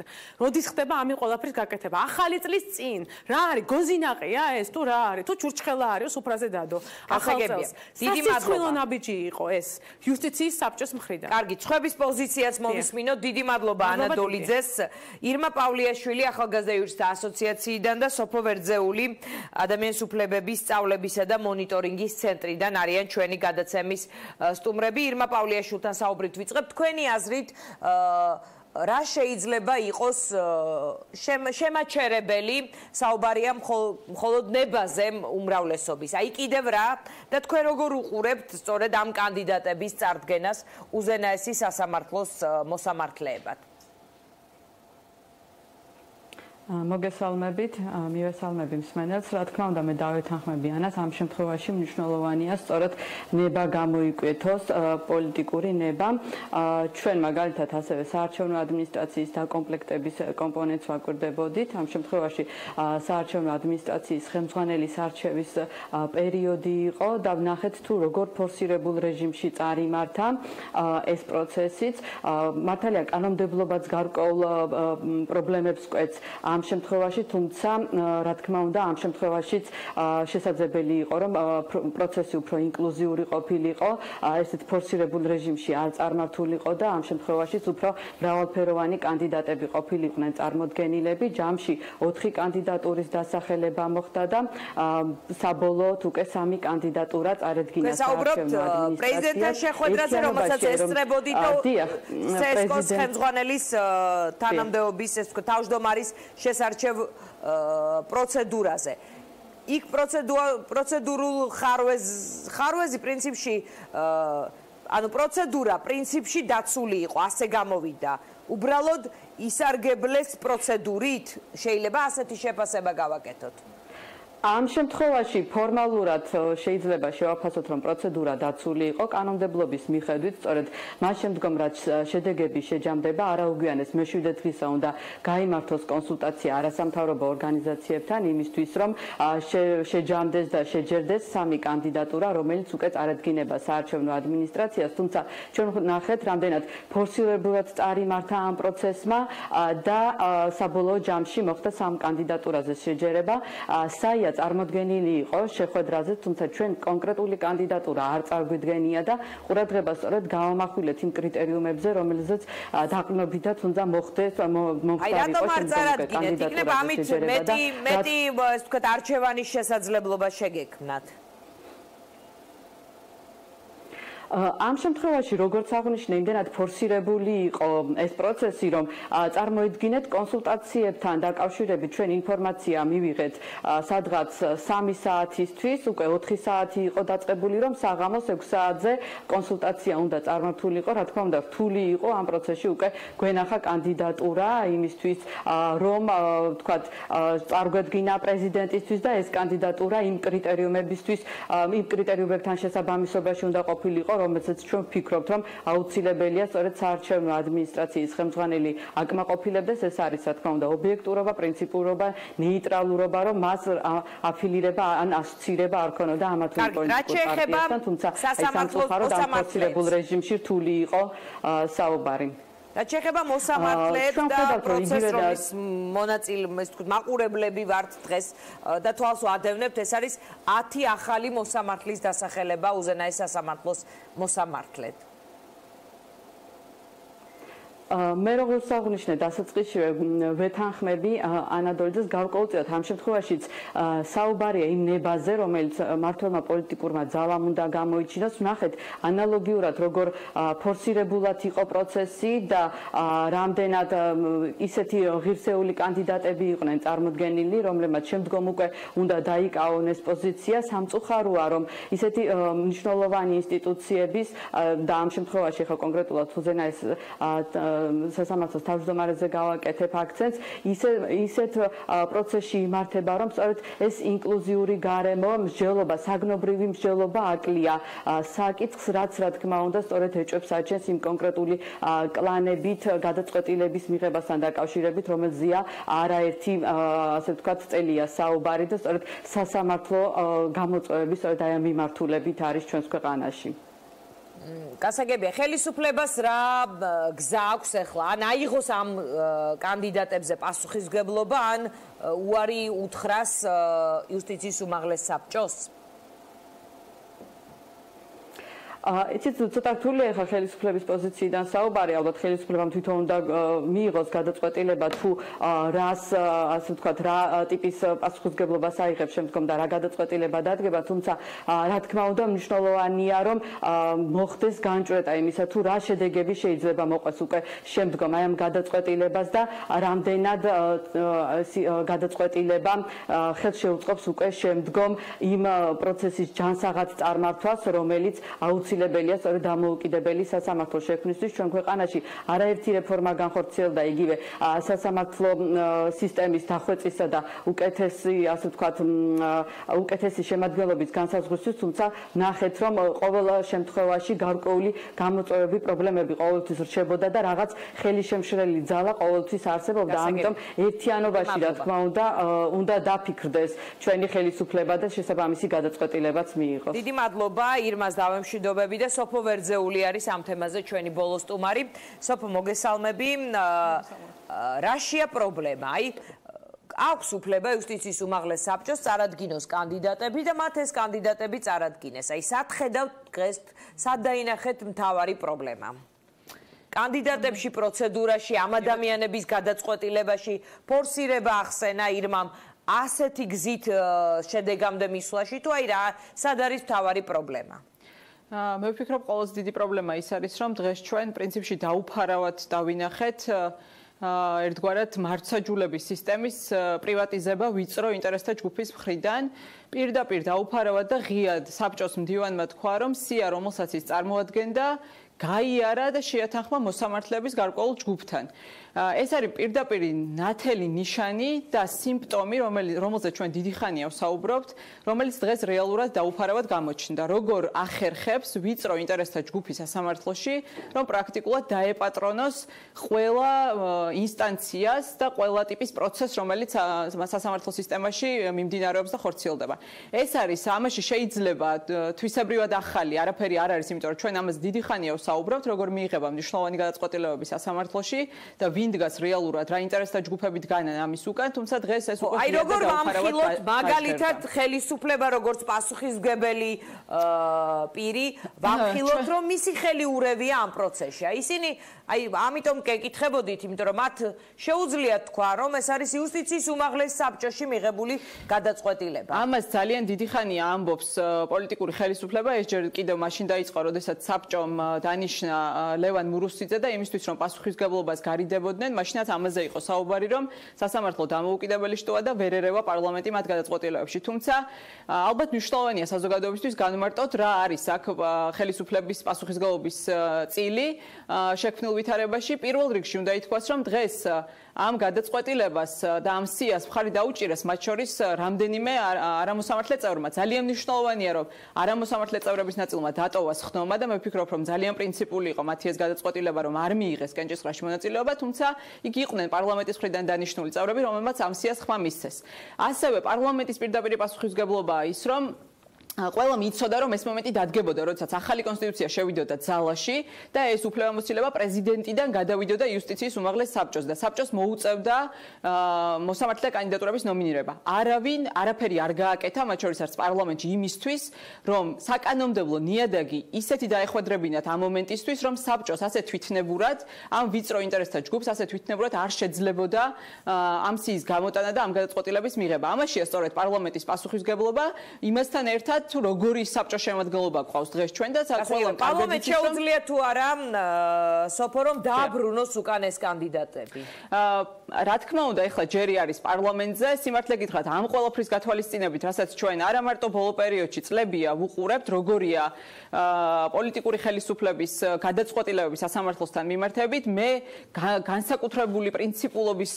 როდის ხდება ამი ყველაფრის გაკეთება? ახალი წლის წინ. რა არის გოზინაყია ეს თუ რა არის? თუ ჩურჩხელა არის სუფრაზე დადო. ახალგებია. დიდი მადლობა. ნაბიჯი იყო ეს იუსტიციის საბჭოს მხრიდან. კარგი, ცხების პოზიციას მოვისმინოთ. დიდი მადლობა ანა დოლიძეს, ირმა პავლიაშვილი ახალგაზრდა იურისტთა ასოციაციიდან და სოფო ვერძეული ადამიანის უფლებების სწავლებისა და მონიტორინგის ცენტრიდან არიან ჩვენი გადაცემის სტუმრები. ირმა პავლიაშვილთან საუბრით ვიწყებთ. თქვენი აზრით რა შეიძლება იყოს შემაჩერებელი საუბარია მხოლოდ ნებაზე უმრავლესობის. აი კიდევ რა და თქვენ როგორ უყურებთ სწორედ ამ კანდიდატების წარდგენას უზენაესი სასამართლოს მოსამართლეებად? მოგესალმებით, მივესალმები მსმენელს. რა თქმა უნდა, მე დავეთანხმები ანას, ამ შემთხვევაში მნიშვნელოვანია სწორედ ნება გამოიკვეთოს პოლიტიკური ნება. ჩვენ მაგალითად ასევე საარჩევნო ადმინისტრაციის დაკომპლექტების კომპონენტს ვაკვირდებოდით. ამ შემთხვევაში საარჩევნო ადმინისტრაციის ხელმძღვანელის არჩევის პერიოდი იყო და ვნახეთ თუ როგორ ფორსირებულ რეჟიმში წარიმართა ეს პროცესიც. მართალია კანონმდებლობაც გარკვეულ პრობლემებს კვეთს ამ შემთხვევაში, თუმცა რა თქმა უნდა, ამ შემთხვევაშიც შესაძლებელი იყო, რომ პროცესი უფრო ინკლუზიური ყოფილიყო, ესეთ ფორსირებულ რეჟიმში არ წარმართულიყო და ამ შემთხვევაშიც უფრო მრავალფეროვანი კანდიდატები ყოფილიყვნენ წარმოდგენილები. ჯამში 4 კანდიდატურის დასახელება მოხდა და საბოლოოდ უკვე 3 კანდიდატურა წარედგინა საარჩევნო ადმინისტრაციას. პრეზიდენტთან შეხვედრაზე, რომელსაც ესწრებოდით CSKOS ხელმძღვანელის თანამდებობის ეს თავმჯდომარის შესარჩევ პროცედურაზე. იქ პროცედურულ ხარვეზი პრინციპში ანუ პროცედურა პრინციპში დაცული იყო, ასე გამოვიდა. უბრალოდ ისარგებლეს პროცედურით შეიძლება ასეთი შეფასება გავაკეთოთ. ამ შემთხვევაში ფორმალურად შეიძლება შევაფასოთ, რომ პროცედურა დაცული იყო კანონმდებლობის მიხედვით, სწორედ მას შემდგომ რაც შედეგები შეჯამდება, არაუგვიანეს მე-7 დღისა უნდა გაიმართოს კონსულტაცია არასამთავრობო ორგანიზაციებთან იმისთვის, რომ შეჯამდეს და შეჯერდეს 3 კანდიდატურა, რომელიც უკვე წარადგინება საარჩევნო ადმინისტრაციას, თუმცა ჩვენ ვნახეთ, რამდენად ფორსირებულად წარიმართა ამ პროცესმა და საბოლოო ჯამში მოხდა 3 კანდიდატურაზე შეჯერება. საუბარია წარმოდგენილი იყო შეხვედრაზე, თუმცა ჩვენ კონკრეტული კანდიდატურა არ წარგვიდგენია და ყურადღება სწორედ გავამახვილეთ იმ კრიტერიუმებზე, რომელზეც დაყრდნობითაც უნდა მოხდეს რატომ არ წარადგინეთ? იქნება ამით მეტი ეს ვთქვათ არჩევანის შესაძლებლობა შეგექმნათ. ამ შემთხვევაში როგორც აღნიშნე, იმდენად ფორსირებული იყო ეს პროცესი, რომ წარმოედგინეთ კონსულტაციებთან დაკავშირებით ჩვენ ინფორმაცია მივიღეთ სადღაც 3 საათისთვის, უკვე 4 საათი იყო დაწყებული, რომ საღამოს 6 საათზე კონსულტაცია უნდა წარმართულიყო, რა თქმა უნდა, რთული იყო ამ პროცესში უკვე გვენახა კანდიდატურა იმისთვის, რომ ვთქვათ, წარგვედგინა პრეზიდენტისთვის და ეს კანდიდატურა იმ კრიტერიუმებთან შესაბამისობაში უნდა ყოფილიყო, რომელსაც ჩვენ ვფიქრობთ, რომ აუცილებელია სწორედ საარჩევნო ადმინისტრაციის ხელმძღვანელი აკმაყოფილებდეს. ეს არის, რა თქმა უნდა, ობიექტურობა, პრინციპურობა, ნეიტრალურობა, რომ მას აფილირება ან ასოცირება არ ქონოდა ამა თუ იმ პოლიტიკურ პარტიასთან, თუმცა სამწუხაროდ ამ ფორსირებულ რეჟიმში რთული იყო საუბარი. რაც შეეხება მოსამართლედ და პროცესს, რომლის მაყურებლები ვართ დღეს და თვალს ვადევნებთ, ეს არის 10 ახალი მოსამართლის დასახელება უზენაეს სასამართლოს მოსამართლედ. მე როგორც აღნიშნე, დასაწყისშივე ვეთანხმები ანადოლიძეს გარკვეულწილად ამ შემთხვევაშიც საუბარია იმ ნებაზე, რომელიც მმართველმა პოლიტიკურმა ძალამ უნდა გამოიჩინოს. ვნახეთ ანალოგიურად, როგორ ფორსირებულად იყო პროცესი და რამდენად ისეთი ღირსეული კანდიდატები იყვნენ წარმოდგენილი, რომლებმაც შემდგომ უკვე უნდა დაიკავონ ეს პოზიცია. სამწუხაროა, რომ ისეთი მნიშვნელოვანი ინსტიტუციების და ამ შემთხვევაში ხა კონკრეტულად უზენაეს სასამართლოს თავმჯდომარეზე გავაკეთებ აქცენტს, ისეთ პროცესში იმართება, რომ სწორედ ეს ინკლუზიური გარემო, მსჯელობა, საგნობრივი მსჯელობა აკლია საკითხს, რაც რა თქმა უნდა სწორედ ეჭვებს აჩენს იმ კონკრეტული კლანებით გადაწყვეტილების მიღებასთან დაკავშირებით, რომელზეა არაერთი ასე ვთქვათ წელია საუბარი და სწორედ სასამართლო გამოწვევები სწორედ აი ამ მიმართულებით არის ჩვენს ქვეყანაში. გასაგებია, ხელისუფლებას რა გზა აქვს ახლა? ან აიღოს ამ კანდიდატებზე პასუხისმგებლობა, ან უარი უთხრას იუსტიციის უმაღლეს საბჭოს? იცით, ცოტა რთულია ახლა ხელისუფლების პოზიციიდან საუბარი, ალბათ ხელისუფლებამ თვითონ უნდა მიიღოს გადაწყვეტილება თუ რას, ასე ვთქვათ, რა ტიპის პასუხისმგებლობას აიღებს შემდგომ და რა გადაწყვეტილება დადგება, თუმცა რა თქმა უნდა მნიშვნელოვანია, რომ მოხდეს განჭვრეტა იმისა, თუ რა შედეგები შეიძლება მოყვეს უკვე შემდგომ აი ამ გადაწყვეტილებას და რამდენად გადაწყვეტილება ხელს შეუწყობს უკვე შემდგომ იმ პროცესის ჯანსაღად წარმართვას, რომელიც აუცილებელია სწორედ დამოუკიდებელი სასამართლო შექმნისთვის. ჩვენ ქვეყანაში არაერთი რეფორმა განხორციელდა, იგივე სასამართლო სისტემის დახვეწისა და უკეთესი, ასე ვთქვათ, უკეთესი შემადგენლობის განსაზღვრისთვის, თუმცა ნახეთ, რომ ყოველ შემთხვევაში გარკვეული გამოწვევები, პრობლემები ყოველთვის რჩებოდა და რაღაც ხელისშემშლელი ძალა ყოველთვის არსებობდა. ამიტომ ერთიანობაში, რა თქმა უნდა დაფიქრდეს ჩვენი ხელისუფლება და შესაბამისი გადაწყვეტილებაც მიიღოს. დიდი მადლობა ირმას დავემშვიდობები და სოფო ვერძეული არის ამ თემაზე ჩვენი ბოლო სტუმარი. სოფო, მოგესალმები. რაშია პრობლემა? აი აქვს უფლება იუსტიციის უმაღლეს საბჭოს წარადგინოს კანდიდატები და მათ ეს კანდიდატები წარადგინეს. აი სახედავთ დღეს, სად დაინახეთ მთავარი პრობლემა? კანდიდატებში, პროცედურაში, ამ ადამიანების გადაწყვეტილებაში ფორსირება ახსენა ირმამ ასეთი გზით შედეგამდე მისვლაში, თუ აი რა, სად არის მთავარი პრობლემა? მე ვფიქრობ, ყველაზე დიდი პრობლემა ის არის, რომ დღეს ჩვენ პრინციპში დაუფარავად დავინახეთ ერთგვარად მართლმსაჯულების სისტემის პრივატიზება ვიწრო ინტერესთა ჯგუფის მხრიდან. პირდაპირ დაუფარავად და ღიად საბჭოს მდივანმა თქვა, რომ სია, რომელსაც ის წარმოადგენდა, გაიარა და შეათანხმა მოსამართლეების გარკვეულ ჯგუფთან. ეს არის პირდაპირი ნათელი ნიშანი და სიმპტომი, რომელზეც ჩვენ დიდი ხანია ვსაუბრობთ, რომელიც დღეს რეალურად დაუფარავად გამოჩნდა. როგორ ახერხებს ვიწრო ინტერესთა ჯგუფი სასამართლოში, რომ პრაქტიკულად დაეპატრონოს ყველა ინსტანციას და ყველა ტიპის პროცესს, რომელიც სასამართლო სისტემაში მიმდინარეობს და ხორციელდება. ეს არის ამაში შეიძლება თვისებრივად ახალი, არაფერი არ არის, იმიტომ რომ ჩვენ ამას დიდი ხანია საუბრობთ, როგორ მიიღება მნიშვნელოვანი გადაწყვეტილებები სასამართლოში და ვინ დგას რეალურად რა ინტერესთა ჯგუფებით განან ამის უკან, თუმცა დღეს ეს უკვე აი როგორ ვამხილოთ მაგალითად ხელისუფლება როგორც პასუხისმგებელი პირი ვამხილოთ რომ მისი ხელი ურევია ამ პროცესში. ისინი აი ამიტომ კითხებოდით, იმიტომ რომ მათ შეუძლიათ თქვა რომ ეს არის იუსტიციის უმაღლეს საბჭოში მიღებული გადაწყვეტილება. ამას ძალიან დიდი ხანია ამბობს პოლიტიკური ხელისუფლება, ეს ჯერ კიდევ მაშინ დაიწყო, როდესაც საბჭომ დანიშნა ლევან მურუსიძე და იმისთვის რომ პასუხისმგებლობას გარიდებოდნენ, მაშინაც ამაზე იყო საუბარი, რომ სასამართლო დამოუკიდებელი შტოა და ვერ ერევა პარლამენტი მათ გადაწყვეტილებებში. თუმცა ალბათ მნიშვნელოვანია საზოგადოებისთვის განმარტოთ რა არის აქ ხელისუფლების პასუხისმგებლობის წილი შექმნილ ვითარებაში. პირველ რიგში უნდა ითქვას, რომ დღეს ამ გადაწყვეტილებას და ამ სიას მხარი დაუჭირეს მათ შორის რამდენიმე არამოსამართლე წევრმა. ძალიან მნიშვნელოვანია, რომ არამოსამართლე წევრების ნაწილმა დატოვა სხდომა და მე ვფიქრობ, რომ ძალიან პრინციპული იყო მათი ეს გადაწყვეტილება, რომ არ მიიღეს კენჭისყრაში მონაწილეობა, თუმცა იგი იყვნენ პარლამენტის მხრიდან დანიშნული წევრები, რომელმაც ამ სიას ხმა მისცეს. ასევე პარლამენტის პირდაპირ პასუხისმგებლობაა ის, რომ ყველა მიცოდა რომ ეს მომენტი დადგებოდა, როდესაც ახალი კონსტიტუცია შევიდოდა ძალაში და ეს უფლებამოსილება პრეზიდენტიდან გადავიდოდა იუსტიციის უმაღლეს საბჭოს და საბჭოს მოუწევდა მოსამართლე კანდიდატურების ნომინირება. არაფერი არ გააკეთა, მათ შორის არც პარლამენტში იმისთვის, რომ საკანონმდებლო ნიადაგი ისეთი დაეხვედრებინათ ამ მომენტისთვის, რომ საბჭოს ასე თვითნებურად, ამ ვიწრო ინტერესთა ჯგუფს ასე თვითნებურად არ შეძლებოდა ამ სიის გამოტანა და ამ გადაწყვეტილების მიღება. ამაშია სწორედ პარლამენტის პასუხისმგებლობა იმასთან ერთად თუ როგორი საბჭოს შემადგენლობა გვყავს დღეს ჩვენ და ყველა პარლამენტს შეუძლია თუ არა სოფო რომ დააბრუნოს უკან ეს კანდიდატები. რა თქმა უნდა, ეხლა ჯერი არის პარლამენტზე, სიმართლე გითხრათ, ამ ყველაფრის გათვალისწინებით, რასაც ჩვენ არა მარტო ბოლო პერიოდში წლებია ვუყურებთ, როგორია პოლიტიკური ხელისუფლების გადაწყვეტილებები სასამართლოსთან მიმართებით, მე განსაკუთრებული პრინციპულობის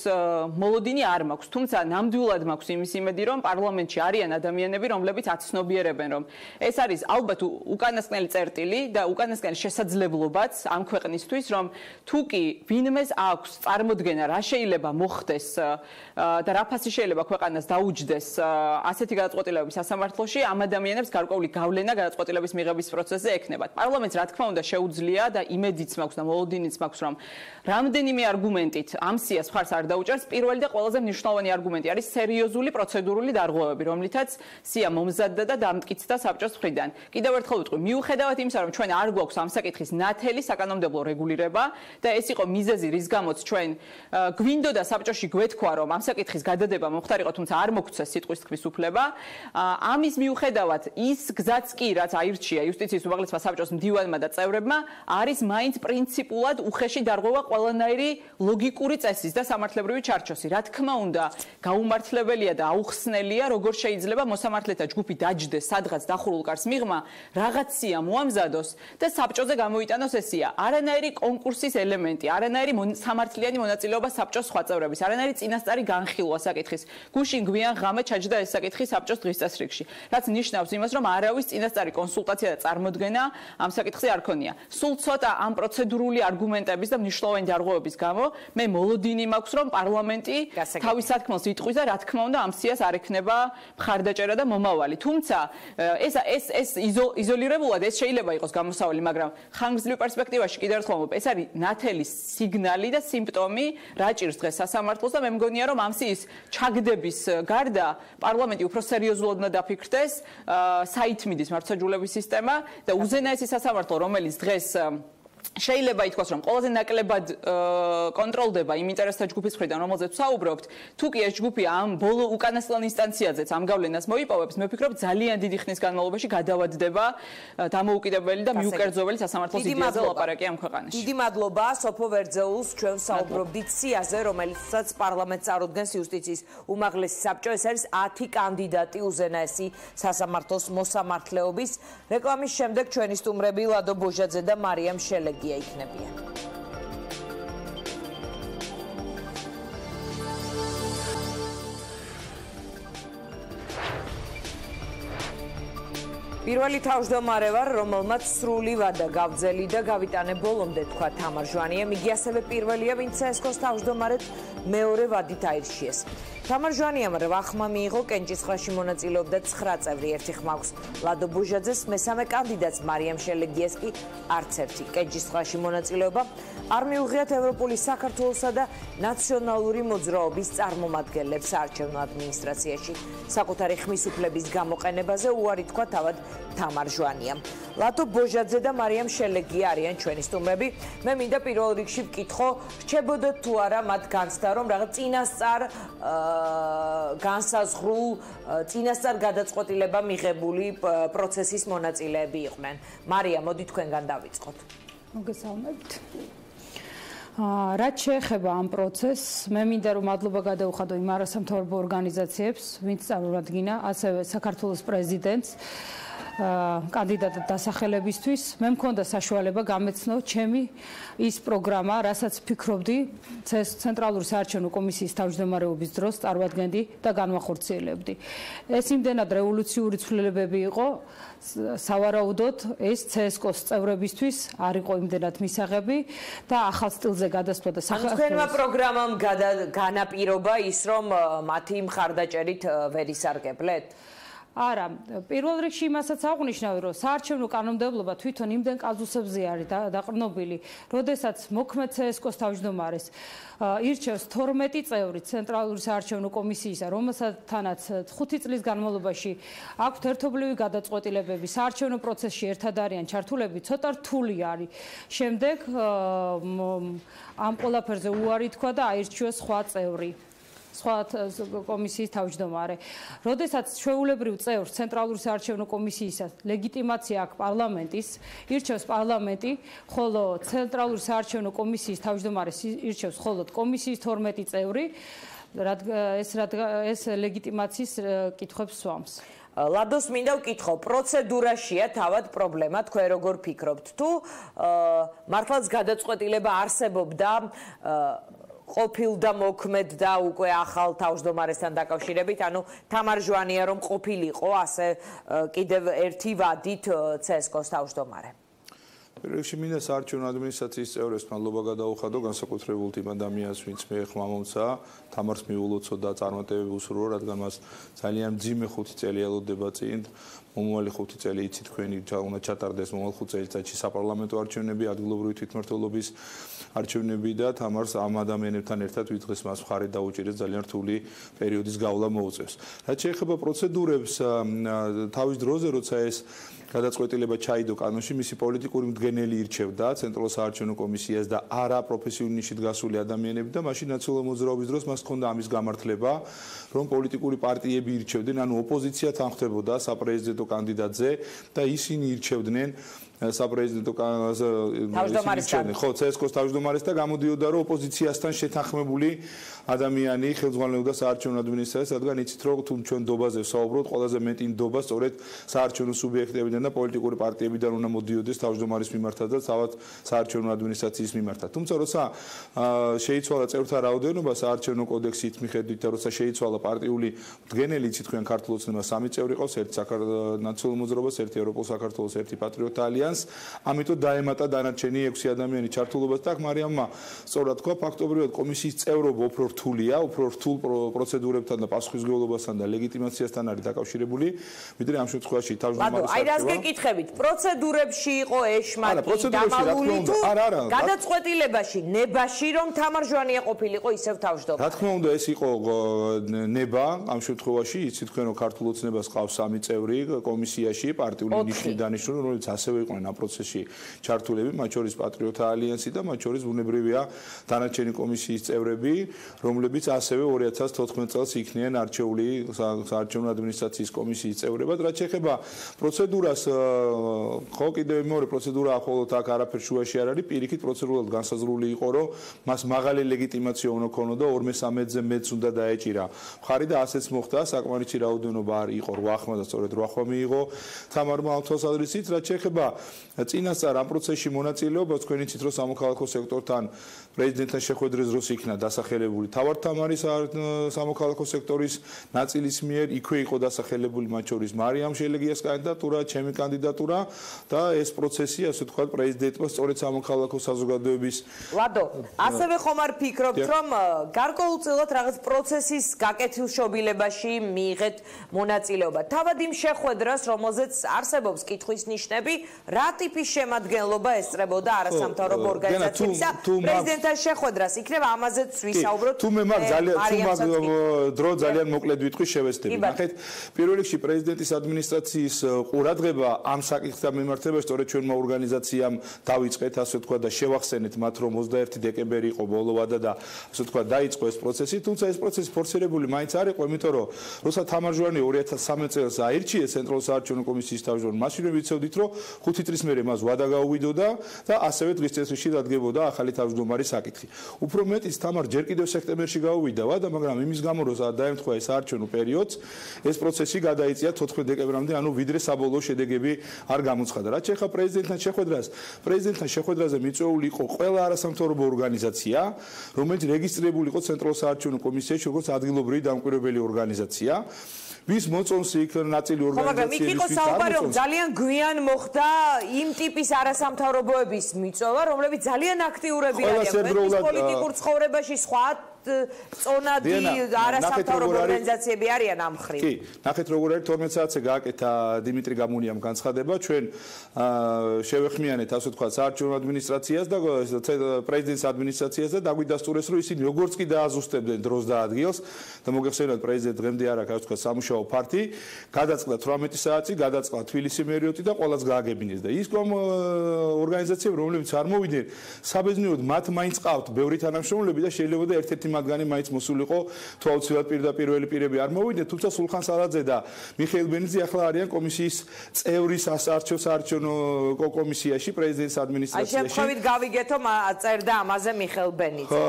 მოლოდინი არ მაქვს, თუმცა ნამდვილად მაქვს იმის იმედი, რომ პარლამენტში არიან ადამიანები, რომლებიც აცნობიერებენ რომ ეს არის ალბათ უკანასკნელი წერტილი და უკანასკნელი შესაძლებლობაც ამ ქვეყნისთვის, რომ თუ კი ვინმეს აქვს წარმოდგენა რა შეიძლება მოხდეს და რა ფასი შეიძლება ქვეყანას დაუჯდეს ასეთი გადაწყვეტილებები სასამართლოში, ამ ადამიანებს გარკვეული გავლენა გადაწყვეტილების მიღების პროცესზე ექნებათ. პარლამენტს რა თქმა უნდა შეუძლია და იმედიც მაქვს და მოლოდინიც მაქვს, რომ რამდენიმე არგუმენტით ამ სიას მხარს არ დაუჭერს. პირველი და ყველაზე მნიშვნელოვანი არგუმენტი არის სერიოზული პროცედურული დარღვევები, რომლითაც სია მომზადდა და დამტკიცდა საბჭოს მხრიდან. კიდევ ერთხელ ვიტყვი, მიუხედავად იმისა, რომ ჩვენ არ გვაქვს ამ საკითხის ნათელი საკანონმდებლო რეგულირება და ეს იყო მიზეზი, რის გამოც ჩვენ გვინდოდა საბჭოში გვეთქვა, რომ ამ საკითხის გადადება მომხდარიყო, თუმცა არ მოგცეს სიტყვის თქვის უფლება. ამის მიუხედავად ის გზაც კი, რაც აირჩია იუსტიციის უმაღლესმა საბჭოს მდივანმა და წევრებმა, არის მაინც პრინციპულად უხეში დარღვევა ყველანაირი ლოგიკური წესის და სამართლებრივი ჩარჩოსი. რა თქმა უნდა, გაუმართლებელია და აუხსნელია, როგორ შეიძლება მოსამართლეთა ჯგუფი დაჯდეს სადღაც დახურულ კარს მიღმა, რაღაც სია მოამზადოს და საბჭოზე გამოიტანოს ესია. არანაირი კონკურსის ელემენტი, არანაირი სამართლიანი მონაწილეობა საბჭოს სხვა წევრების, არანაირი წინასწარი განხილვა საკითხის. გუშინ გვიან ღამე ჩაჯდა ეს საკითხი საბჭოს დღის წესრიგში, რაც ნიშნავს იმას, რომ არავის წინასწარი კონსულტაცია და წარმოდგენა ამ საკითხზე არ ქონია. სულ ცოტა ამ პროცედურული არგუმენტების და მნიშვნელოვანი დარღვევების გამო მე მოლოდინი მაქვს, რომ პარლამენტი თავის სათქმელს იტყვის და რა თქმა უნდა ამ სიას არ ექნება მხარდაჭერა და მომავალი. თუმცა ეს იზოლირებულად ეს შეიძლება იყოს გამოსავალი, მაგრამ ხანგრძლივ პერსპექტივაში კიდევ ერთხელ ვამბობ, ეს არის ნათელი სიგნალი და სიმპტომი რა ჭირს დღეს სასამართლოს და მე მგონია, რომ ამ სიის ჩაგდების გარდა პარლამენტი უფრო სერიოზულად უნდა დაფიქრდეს საითმიდის მართლმსაჯულების სისტემა და უზენაესი სასამართლო, რომელიც დღეს შეიძლება ითქვას, რომ ყველაზე ნაკლებად კონტროლდება იმ ინტერესთა ჯგუფის მხრიდან, რომელზეც ვსაუბრობთ, თუ კი ეს ჯგუფი ამ ბოლო უკანასკნელ ინსტანციაზეც ამ გავლენას მოიპოვებს, მე ვფიქრობ, ძალიან დიდი ხნის განმავლობაში გადავადდება დამოუკიდებელი და მიუკერძოველი სასამართლოს იდეაზე ლაპარაკი ამ ქვეყანაში. დიდი მადლობა სოფო ვერძეულს, ჩვენ ვსაუბრობდით სიაზე, რომელსაც პარლამენტს წარუდგენს იუსტიციის უმაღლესი საბჭო. ეს არის 10 კანდიდატი უზენაესი სასამართლოს მოსამართლეობის. რეკლამის შემდეგ ჩვენი სტუმრები ლადო ბოჟაძე და მარიამ შელეგია იქნებიან. პირველი თავმჯდომარე ვარ, რომელმაც სრული ვადა გავძელი და გავიტანე ბოლომდე, თქვა თამარ ჟვანიამ. იგი ასევე პირველია, ვინც CSKA-ს თავმჯდომარედ მეორე ვადით აირჩიეს. თამარ ჟვანიამ 8 ხმა მიიღო, კენჭისყრაში მონაწილეობდა 9 წევრი, 1 ხმა აქვს ლადო ბუჟაძეს, მესამე კანდიდატს მარიამ შელეგიას კი არც ერთი. კენჭისყრაში მონაწილეობა არ მიუღიათ ევროპული საქართველოსა და ნაციონალური მოძრაობის წარმომადგენლებს საარჩევნო ადმინისტრაციაში. საკუთარი ხმის უფლების გამოყენებაზე უარი თქვა თავად თამარ ჟვანიამ. ლადო ბუჟაძე და მარიამ შელეგია არიან ჩვენი სტუმრები. მე მინდა პირველ რიგში ვკითხო, რჩებოდათ თუ არა მათ განცდა, რომ რაღაც წინასწარ განსაზღვრულ წინასწარ გადაწყვეტილება მიღებული პროცესის მონაწილეები იყვნენ. მარია, მოდი თქვენგან დავიწყოთ. მოგესალმებით. რაც შეეხება ამ პროცესს, მე მინდა რომ მადლობა გადაუხადო იმ არასამთავრობო ორგანიზაციებს, ვინც წარუდგინა, ასევე საქართველოს პრეზიდენტს კანდიდატად დასახელებისთვის. მე მქონდა საშუალება გამეცნო ჩემი ის პროგრამა, რასაც ფიქრობდი ცენტრალური საარჩევნო კომისიის თავმჯდომარეობის დროს წარვადგენდი და განვახორციელებდი. ეს იმდენად რევოლუციური ცვლილებები იყო, სავარაუდოდ ეს CSKO-ს წევრებისთვის არ იყო იმდენად მისაღები და ახალ სტილზე გადასვლა და საქართველოს თქვენმა პროგრამამ განაპირობა ის, რომ მათი მხარდაჭერით ვერ ისარგებლეთ? არა, პირველ რიგში იმასაც აღვნიშნავი, რომ საარჩევნო კანონმდებლობა თვითონ იმდენ კაზუსებზე არის დაყრდნობილი, როდესაც მოქმედ CSKO-ს თავმჯდომარეს ირჩევს 12 წევრი ცენტრალური საარჩევნო კომისიისა, რომელთანაც 5 წლის განმავლობაში აქვთ ერთობლივი გადაწყვეტილებები, საარჩევნო პროცესში ერთად არიან ჩართულები, ცოტა რთული არის. შემდეგ ამ ყველაფერზე უარი თქვა და აირჩიეს სხვა წევრი. სხვა კომისიის თავმჯდომარე. როდესაც ჩვეულებრივ წევრს ცენტრალური საარჩევნო კომისიისა ლეგიტიმაცია აქვს პარლამენტის, ირჩევს პარლამენტი, ხოლო ცენტრალური საარჩევნო კომისიის თავმჯდომარეს ირჩევს მხოლოდ კომისიის 12 წევრი, ეს ლეგიტიმაციის კითხვებს სვამს. ლადოს მინდა ვკითხო, პროცედურაშია თავად პრობლემა, თქვენ როგორ ფიქრობთ? თუ მართლაც გადაწყვეტილება არსებობდა ყოფილ და მოქმედ და უკვე ახალ თავმჯდომარესთან დაკავშირებით, ანუ თამარ ჟვანია რომ ყოფილიყო, ასე კიდევ ერთი ვადით CSKO-ს თავმჯდომარე. რიგში მინდა საარჩევნო ადმინისტრაციის წევრებს მადლობა გადაუხადო, განსაკუთრებულად იმ ადამიანს, ვინც მე ხმა მომცა, თამარს მიულოცო და წარმატებები უსურვო, რადგან მას ძალიან მძიმე 5 წელი ელოდება წინ. მომავალი 5 წელი იცით თქვენი უნდა ჩატარდეს მომავალ 5 წელიწადში საპარლამენტო არჩევნები, ადგილობრივი თვითმმართველობის არჩევნები და თამარს ამ ადამიანებთან ერთად ვითხრეს მას მხარი დაუჭირეს ძალიან რთული პერიოდის გავლა მოუწევს. რაც შეეხება პროცედურებს, თავის დროზე როცა ეს გადაწყვეტილება ჩაიდო კანონში, მისი პოლიტიკური მდგენელი ირჩევდა ცენტრალურ საარჩევნო კომისიას და არა პროფესიული ნიშით გასული ადამიანები და მაშინ ნაციონალური მოძრაობის დროს მას ჰქონდა ამის გამართლება, რომ პოლიტიკური პარტიები ირჩევდნენ, ანუ ოპოზიცია თანხმდებოდა საპრეზიდენტო კანდიდატზე და ისინი ირჩევდნენ საპრეზიდენტო თავმჯდომარესთან. ხო, CSKO-ს თავმჯდომარეს და გამოდიოდა რომ ოპოზიციასთან შეთანხმებული ადამიანი ხელმძღვანელობდა საარჩევნო ადმინისტრაციას, რადგან იცით რომ თუ ჩვენ დობაზე ვსაუბრობთ, ყველაზე მეტი ნდობა სწორედ საარჩევნო სუბიექტებიდან და პოლიტიკური პარტიებიდან უნდა მოდიოდეს თავმჯდომარის მიმართად და თავად საარჩევნო ადმინისტრაციის მიმართად. თუმცა როცა შეიცვალა წევრთა რაოდენობა საარჩევნო კოდექსით მიხედვით და როცა შეიცვალა პარტიული მდგენელი, იცით თქვენ ქართულ ოცნება 3 წევრი ყავს, ერთი ნაციონალურ მოძრაობას, ერთი ევროპულ საქართველოს, ერთი პატრიოტთა ალიანს, ამიტომ დაემატა დანარჩენი 6 ადამიანი ჩართულობას და მარიამმა სწორად თქვა, ფაქტობრივად კომისიის წევრობა უფრო რთულია, უფრო რთულ პროცედურებთან და პასუხისმგებლობასთან და ლეგიტიმაციასთან არის დაკავშირებული, ვიდრე ამ შემთხვევაში თავმჯდომარის აი რას გეკითხებით, პროცედურებში იყო ეშმაკი დამალული თუ გადაწყვეტილებაში, ნებაში რომ თამარ ჟვანია ყოფილიყო ისევ თავმჯდომარე? რა თქმა უნდა, ეს იყო ნება ამ შემთხვევაში, იცით თქვენ რომ ქართულ ოცნებას ყავს 3 წევრი კომისიაში, პარტიული ნიშნით დანიშნული, რომელიც ასევე იყვნენ ამ პროცესში ჩართულები, მათ შორის პატრიოტთა ალიანსი და მათ შორის ბუნებრივია დანარჩენი კომისიის წევრები, რომლებიც ასევე 2014 წელს იქნიან არჩეული საარჩევნო ადმინისტრაციის კომისიის წევრებად. რაც შეეხება პროცედურას, ხო კიდევ მეორე პროცედურა ახალოდ აქ არაფერ შუაში არ არის, პირიქით პროცედურულად განსაზღვრული იყო, რომ მას მაღალი ლეგიტიმაცია უნდა ქონოდა 2/13-ზე მეც უნდა დაეჭირა. მხარი და ასეც მოხდა, საკმარისი რაოდენობა არ იყო 8 ხმა და სწორედ 8 ხმა მიიღო თამარმა ამ თვალსაზრისით. რაც შეეხება წინასწარ ამ პროცესში მონაწილეობა თქვენ იცით რომ სამოქალაქო სექტორთან პრეზიდენტთან შეხვედრის დროს იქნა დასახელებული თავართ-თამარის სამოქალაქო სექტორის ნაწილის მიერ იქვე იყო დასახელებული მათ შორის მარიამ შელეგიას კანდიდატურა, ჩემი კანდიდატურა და ეს პროცესი ასე ვთქვათ პრეზიდენტმა სწორედ სამოქალაქო საზოგადოების ლადო, ასევე ხომ არ ფიქრობთ რომ გარკვეულწილად რაღაც პროცესის გაკეთილშობილებაში მიიღეთ მონაწილეობა. თავად იმ შეხვედრას, რომელზეც არსებობს კითხვის ნიშნები, რა ტიპის შემადგენლობა ესწრებოდა არასამთავრობო ორგანიზაციებისა პრეზიდენტთან შეხვედრას, იქნება ამაზეც ვისაუბროთ. თუ მე მაგ დრო ძალიან მოკლედ ვიტყვი შევეცდები. ნახეთ, პირველ რიგში პრეზიდენტის ადმინისტრაციის ყურადღება ამ საკითხთან მიმართებაში სწორედ ჩვენმა ორგანიზაციამ დავიწყეთ, ასე ვთქვათ და შევახსენეთ მათ, რომ 21 დეკემბერი იყო ბოლო ვადა და ასე ვთქვათ დაიწყო ეს პროცესი, თუმცა ეს პროცესი ფორსირებული მაინც არ იყო, იმიტომ რომ როცა თამარ ჟვანი 2013 წელს აირჩიეს ცენტრალურ საარჩევნო კომისიის თავმჯდომარე, მაშინვე ვიცოდით, რომ 5 წლის მერე მას ვადა გაუვიდოდა და ასევე დღის წესრიგში დადგებოდა ახალი თავმჯდომარის საკითხი. უფრო მეტიც თამარ ჯერ კიდევ სექტემბერში გაუვიდა ვადა, მაგრამ იმის გამო რომ დაემთხვა ეს საარჩევნო პერიოდს, ეს პროცესი გადაიწია 14 დეკემბრამდე, ანუ ვიდრე საბოლოო შედეგები არ გამოცხადა. რაც შეეხება პრეზიდენტთან შეხვედრაზე მიწვეული იყო ყველა არასამთავრობო ორგანიზაცია, რომელიც რეგისტრირებული იყო ცენტრალურ საარჩევნო კომისიაში, როგორც ადგილობრივი დამკვირვებელი ორგანიზაცია. ვის მოწონს იქ ნაწილი ორგანიზაციების იქ იყო საუბარი რომ ძალიან გვიან მოხდა იმ ტიპის არასამთავრობოების მიწვევა, რომლებიც ძალიან აქტიურები არიან პოლიტიკურ ცხოვრებაში, სხვა წონადი არასამთავრობო ორგანიზაციები არიან ამ მხრივ. კი, ნახეთ როგორ არის 12 საათზე გააკეთა დიმიტრი გამუნიამ განცხადება, ჩვენ შევეხმიანეთ ასე ვთქვათ საარჩევნო ადმინისტრაციას და პრეზიდენტის ადმინისტრაციას და დაგვიდასტურეს რომ ისინი როგორც კი დააზუსტებდნენ დროს და ადგილს და მოგეხსენებათ პრეზიდენტ დღემდე არ აქვს ასე ვთქვათ სამუშაო ფარტი, გადაწყდა 18 საათი, გადაწყდა თბილისი მერიოტი და ყველას გააგებინეს და ის ორგანიზაციები რომლებიც არ მოვიდნენ, საბერძნიეროდ მათ მაინც ყავთ ბევრი თანამშრომლები და შეიძლება და ერთ-ერთი მათგანი მაინც მოსულიყო თუ აუცილებლად პირდაპირ პირები არ მოვიდნენ, თუმცა სულხან სალაძე და მიხეილ ბენიძე ახლა არიან კომისიის წევრი საარჩევნო კომისიაში პრეზიდენტის ადმინისტრაციაში. აი შემთხვევით გავიგეთო წერდა ამაზე მიხეილ ბენიძე. ხო,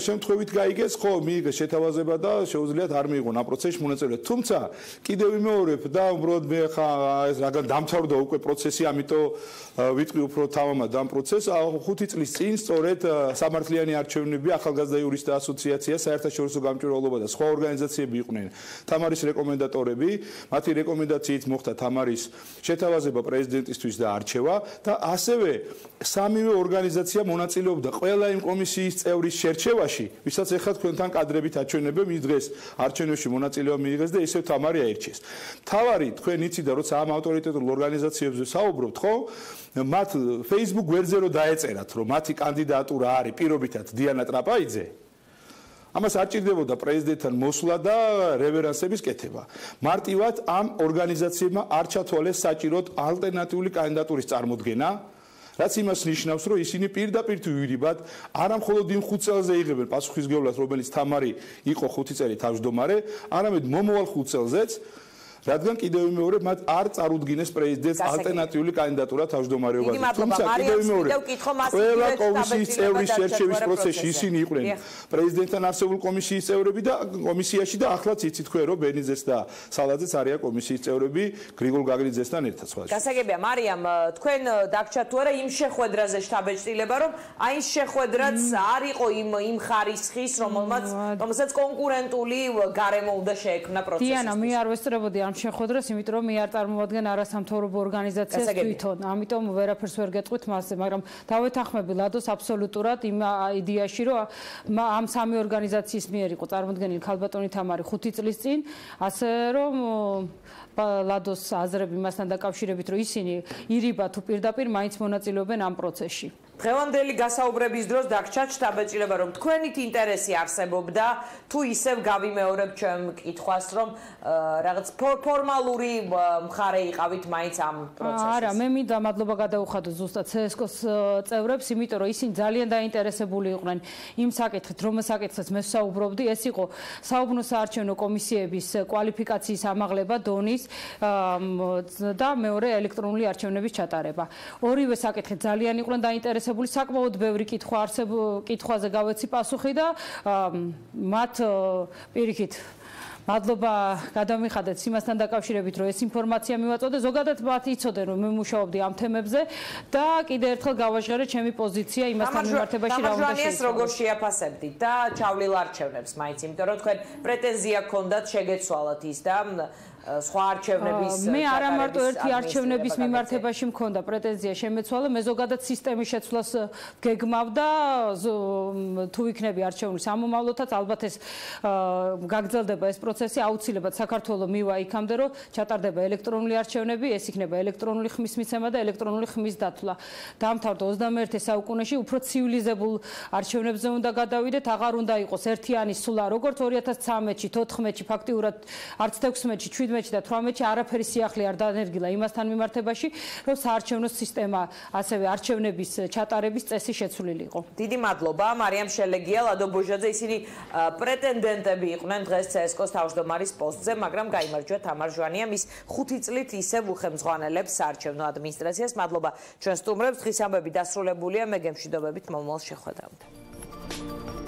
შემთხვევით გაიგეს, ხო, მიიღეს შეთავაზება და შეუძლიათ არ მიიღონ ამ პროცესში მონაწილეობა. თუმცა კიდევ ვიმეორებ და უბრალოდ მე ხა ეს რადგან დამთავრდა უკვე პროცესი, ამიტომ ვიტყვი უფრო თავამად ამ პროცესს. 5 წლის წინ სწორედ სამართლიანი არჩევნები ახალგაზრდა იურისტთა ასოციაცია, საერთაშორისო გამჭვირვალობა და სხვა ორგანიზაციები იყვნენ თამარის რეკომენდატორები. მათი რეკომენდაციით მოხდა თამარის შეთავაზება პრეზიდენტისთვის და არჩევა და ასევე სამივე ორგანიზაცია მონაწილეობდა ყველა იმ კომისიის წევრის შერჩევაში, ვისაც ეხლა თქვენთან კადრებით აჩვენებენ, მის დღეს არჩევნებში მონაწილეობა მიიღეს და ისევ თამარი აირჩიეს. თავარი თქვენ იცით და როცა ამ ავტორიტეტულ ორგანიზაციებზე საუბრობთ, ხო? მათ Facebook გვერდზე რო დაეწერათ, რომ მათი კანდიდატურა არის პირობითად დიანა ტრაპაიძე, ამას არ ჭირდებოდა პრეზიდენტთან მოსვლა და რევერანსების კეთება. მარტივად ამ ორგანიზაციებმა არ ჩათვალეს საჭიროდ ალტერნატიული კანდიდატურის წარმოდგენა, რაც იმას ნიშნავს, რომ ისინი პირდაპირ თუ ვირიბად არა მხოლოდ იმ 5 წელზე იღებენ პასუხისმგებლობას, რომელიც თამარი იყო 5 წელი თავმჯდომარე, არამედ მომავალ 5 წელზეც, რადგან კიდევ ვიმეორებ, მათ არ წარუდგინეს პრეზიდენტს ალტერნატიული კანდიდატურა თავმჯდომარეობაზე. თუმცა კიდევ ვიმეორებ, ყველა კომისიის წევრის შერჩევის პროცესში ისინი იყვნენ პრეზიდენტთან არსებულ კომისიის წევრები და კომისიაში და ახლაც იცით თქვენ, რომ ბენიძეს და სალაძეც არიან კომისიის წევრები გრიგოლ გაგრიძესთან ერთად სხვა. გასაგებია, მარიამ, თქვენ დაგჭათ თუ არა იმ შეხვედრაზე შთაბეჭდილება, რომ აი ეს შეხვედრაც არ იყო იმ ხარისხის, რომელსაც კონკურენტული გარემო უნდა შეექმნა პროცესისთვის. დიანა, მე არ ვესწრებოდი ამ შეხვედრას, იმიტომ რომ მე არ წარმოვადგენ არასამთავრობო ორგანიზაციას თვითონ. ამიტომ ვერაფერს ვერ გეტყვით მასზე, მაგრამ დავეთანხმები ლადოს აბსოლუტურად იმ იდეაში, რომ ამ სამი ორგანიზაციის მიერ იყო წარმოდგენილი ქალბატონი თამარი 5 წლის წინ, ასე რომ ლადოს აზრები მასთან დაკავშირებით, რომ ისინი ირიბა თუ პირდაპირ მაინც მონაწილეობენ ამ პროცესში. დღევანდელი გასაუბრების დროს დაგჭათ შთაბეჭდილება, რომ თქვენით ინტერესი არსებობდა, თუ ისევ გავიმეორებ ჩვენ კითხვას, რომ რაღაც ფორმალური მხარე იყავით მაინც ამ პროცესში. არა, მე მინდა მადლობა გადაუხადო ზუსტად CSKO-ს წევრებს, იმიტომ რომ ისინი ძალიან დაინტერესებული იყვნენ იმ საკითხით, რომ საკითხს მე ვსაუბრობდი, ეს იყო საუბნო საარჩევნო კომისიების კვალიფიკაციის ამაღლება დონის და მეორე ელექტრონული არჩევნების ჩატარება. ორივე საკითხი ძალიან იყვნენ დაინტერესებული, საკმაოდ ბევრი კითხვაზე გავეცი პასუხი და მათ პირიქით მადლობა გადამიხადეთ იმასთან დაკავშირებით, რომ ეს ინფორმაცია მივაწოდე. ზოგადად მათ იცოდნენ, რომ მე მუშაობდი ამ თემებზე და კიდე ერთხელ გავაჟღერე ჩემი პოზიცია იმასთან მიმართებაში, რა უნდა შეიცვალოს. როგორ შეაფასებდით და ჩავლილ არჩევნებს მაინც, იმიტომ რომ თქვენ პრეტენზია გქონდათ შეგეცვალათ ის და სხვა არჩევნების მე არა მარტო ერთი არჩევნების მიმართებაში მქონდა პრეტენზია შემეცვალა, მე ზოგადად სისტემის შეცვლას გეგმავდა თუ იქნები არჩევნების ამომავლოდაც ალბათ ეს გაგრძელდება ეს პროცესი აუცილებლად საქართველოს მივა იქამდე რომ ჩატარდება ელექტრონული არჩევნები, ეს იქნება ელექტრონული ხმის მიცემა და ელექტრონული ხმის დათვლა. დაამთავრდა 21 საუკუნეში უფრო ცივილიზებულ არჩევნებზე უნდა გადავიდეთ, აღარ უნდა იყოს ერთიანი სულა, როგორც 2013-ში, 14-ში, ფაქტიურად არც 16-ში, 17-ში და 18-ში არაფერი სიახლე არ დანერგილა იმასთან მიმართებაში, რომ საარჩევნო სისტემა, ასევე არჩევნების ჩატარების წესი შეცვლილი იყო. დიდი მადლობა მარიამ შელეგია, ლადო ბოჟაძე, ისინი პრეტენდენტები იყვნენ დღეს CSKO-ს თავმჯდომარის პოსტზე, მაგრამ გაიმარჯვა თამარ ჟვანია, მის 5 წლით ისევ უხელმძღვანელებს საარჩევნო ადმინისტრაციას. მადლობა ჩვენ სტუმრებს, დღის ამბები დასრულებულია, მე გემშვიდობებით მომავალ შეხვედრამდე.